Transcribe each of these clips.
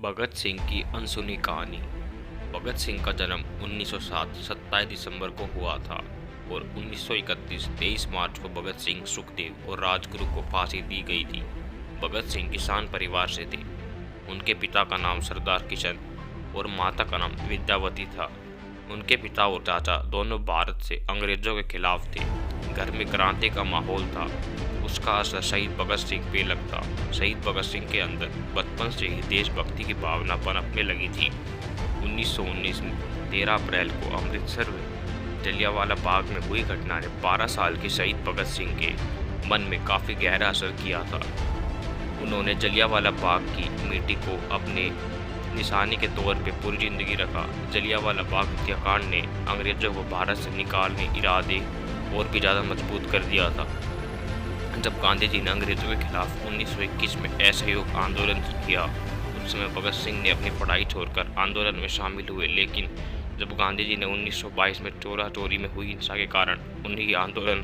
भगत सिंह की अनसुनी कहानी। भगत सिंह का जन्म 1907 27 दिसंबर को हुआ था और 1931 23 मार्च को भगत सिंह, सुखदेव और राजगुरु को फांसी दी गई थी। भगत सिंह किसान परिवार से थे। उनके पिता का नाम सरदार किशन और माता का नाम विद्यावती था। उनके पिता और चाचा दोनों भारत से अंग्रेजों के खिलाफ थे। घर में क्रांति का माहौल था। उसका असर शहीद भगत सिंह पे लगता। शहीद भगत सिंह के अंदर बचपन से ही देशभक्ति की भावना पनपने लगी थी। 1919 में 13 अप्रैल को अमृतसर में जलियांवाला बाग में हुई घटना ने 12 साल के शहीद भगत सिंह के मन में काफ़ी गहरा असर किया था। उन्होंने जलियांवाला बाग की मिट्टी को अपने निशानी के तौर पे पूरी जिंदगी रखा। जलियांवाला बाग हत्याकांड ने अंग्रेजों को भारत से निकालने इरादे और भी ज़्यादा मजबूत कर दिया था। जब गांधी जी ने अंग्रेजों के खिलाफ 1921 में असहयोग आंदोलन किया, उस समय भगत सिंह ने अपनी पढ़ाई छोड़कर आंदोलन में शामिल हुए। लेकिन जब गांधी जी ने 1922 में चोरा चोरी में हुई हिंसा के कारण उन्हें ये आंदोलन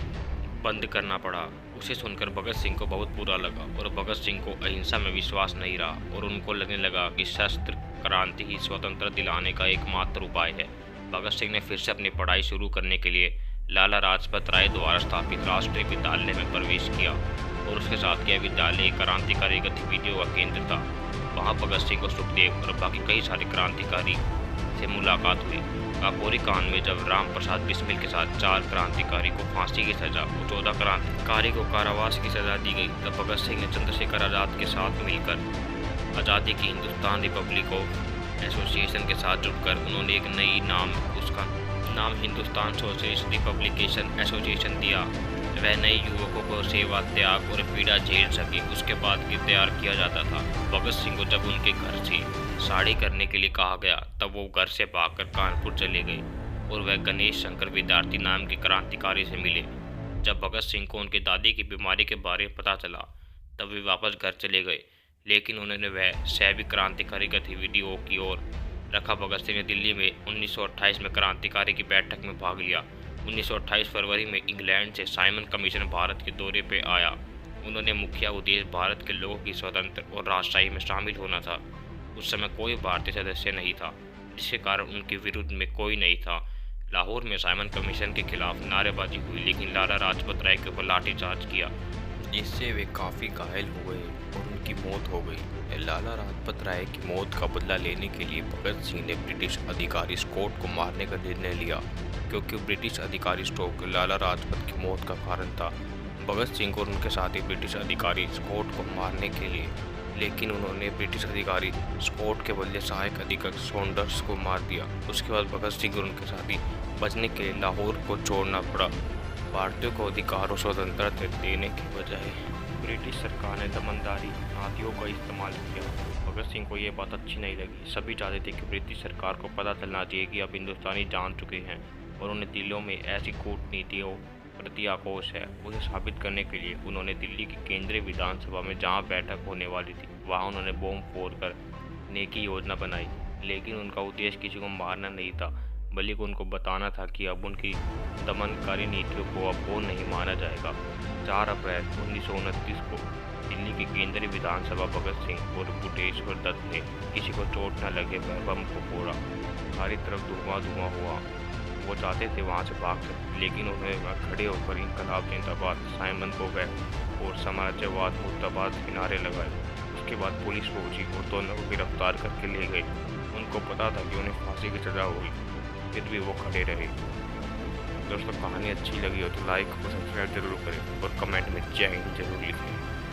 बंद करना पड़ा, उसे सुनकर भगत सिंह को बहुत बुरा लगा और भगत सिंह को अहिंसा में विश्वास नहीं रहा और उनको लगने लगा कि शस्त्र क्रांति ही स्वतंत्रता दिलाने का एकमात्र उपाय है। भगत सिंह ने फिर से अपनी पढ़ाई शुरू करने के लिए लाला लाजपत राय द्वारा स्थापित राष्ट्रीय विद्यालय में प्रवेश किया और उसके साथ यह विद्यालय क्रांतिकारी गतिविधियों का केंद्र था। वहाँ भगत सिंह को सुखदेव और बाकी कई सारे क्रांतिकारी से मुलाकात हुई। काकोरी कांड में जब राम प्रसाद बिस्मिल के साथ 4 क्रांतिकारी को फांसी की सजा और 14 क्रांतिकारी को कारावास की सजा दी गई, तब भगत सिंह ने चंद्रशेखर आज़ाद के साथ मिलकर आज़ादी की हिंदुस्तान रिपब्लिक ऑफ एसोसिएशन के साथ जुड़कर उन्होंने एक नई उसका नाम हिंदुस्तान सोशलिस्ट रिपब्लिकेशन एसोसिएशन दिया। वह नए युवकों को सेवा, त्याग और पीड़ा झेल सके, उसके बाद तैयार किया जाता था। भगत सिंह को जब उनके घर से साड़ी करने के लिए कहा गया, तब वो घर से भागकर कानपुर चले गए और वह गणेश शंकर विद्यार्थी नाम के क्रांतिकारी से मिले। जब भगत सिंह को उनके दादी की बीमारी के बारे में पता चला, तब वे वापस घर चले गए, लेकिन उन्होंने वह सभी क्रांतिकारी गतिविधियों की ओर रखा। भगत सिंह ने दिल्ली में 1928 में क्रांतिकारी की बैठक में भाग लिया। 1928 फरवरी में इंग्लैंड से साइमन कमीशन भारत के दौरे पर आया। उन्होंने मुख्य उद्देश्य भारत के लोगों की स्वतंत्र और राजशाही में शामिल होना था। उस समय कोई भारतीय सदस्य नहीं था, जिसके कारण उनके विरुद्ध में कोई नहीं था। लाहौर में साइमन कमीशन के खिलाफ नारेबाजी हुई, लेकिन लाला लाजपत राय के ऊपर लाठीचार्ज किया, जिससे वे काफ़ी घायल हो गए और उनकी मौत हो गई। लाला लाजपत राय की मौत का बदला लेने के लिए भगत सिंह ने ब्रिटिश अधिकारी स्कॉट को मारने का निर्णय लिया, क्योंकि ब्रिटिश अधिकारी स्कॉट लाला लाजपत की मौत का कारण था। भगत सिंह और उनके साथी ब्रिटिश अधिकारी स्कॉट को मारने के लिए, लेकिन उन्होंने ब्रिटिश अधिकारी स्कॉट के बदले सहायक अधिकारी सॉन्डर्स को मार दिया। उसके बाद भगत सिंह और उनके साथी बचने के लिए लाहौर को छोड़ना पड़ा। भारतीयों को अधिकार और स्वतंत्रता देने के बजाय ब्रिटिश सरकार ने दमनदारी नीतियों का इस्तेमाल किया। भगत सिंह को ये बात अच्छी नहीं लगी। सभी चाहते थे कि ब्रिटिश सरकार को पता चलना चाहिए कि अब हिंदुस्तानी जान चुके हैं और उन्हें दिल्ली में ऐसी कूटनीतियों प्रति आक्रोश है। उसे साबित करने के लिए उन्होंने दिल्ली की केंद्रीय विधानसभा में जहां बैठक होने वाली थी, वहां उन्होंने बम फोड़कर नेकी योजना बनाई। लेकिन उनका उद्देश्य किसी को मारना नहीं था, बल्कि उनको बताना था कि अब उनकी दमनकारी नीतियों को अब वो नहीं माना जाएगा। 4 अप्रैल 1929 को दिल्ली की केंद्रीय विधानसभा भगत सिंह और बुटेश्वर दत्त ने किसी को चोट न लगे बम को फोड़ा। सारी तरफ धुआं धुआं हुआ। वो चाहते थे वहाँ से भाग सकते, लेकिन उन्होंने वहाँ खड़े होकर इनकलाब जिंदाबाद, साइमन को बैक और समाजवाद मुर्दाबाद के नारे लगाए। उसके बाद पुलिस पहुंची और दोनों को गिरफ्तार करके ले गई। उनको पता था कि उन्हें फांसी की सजा होगी, फिर भी वो खड़े रहे। दोस्तों, कहानी अच्छी लगी हो तो लाइक और सब्सक्राइब जरूर करें और कमेंट में जय हिंद जरूर लिखें।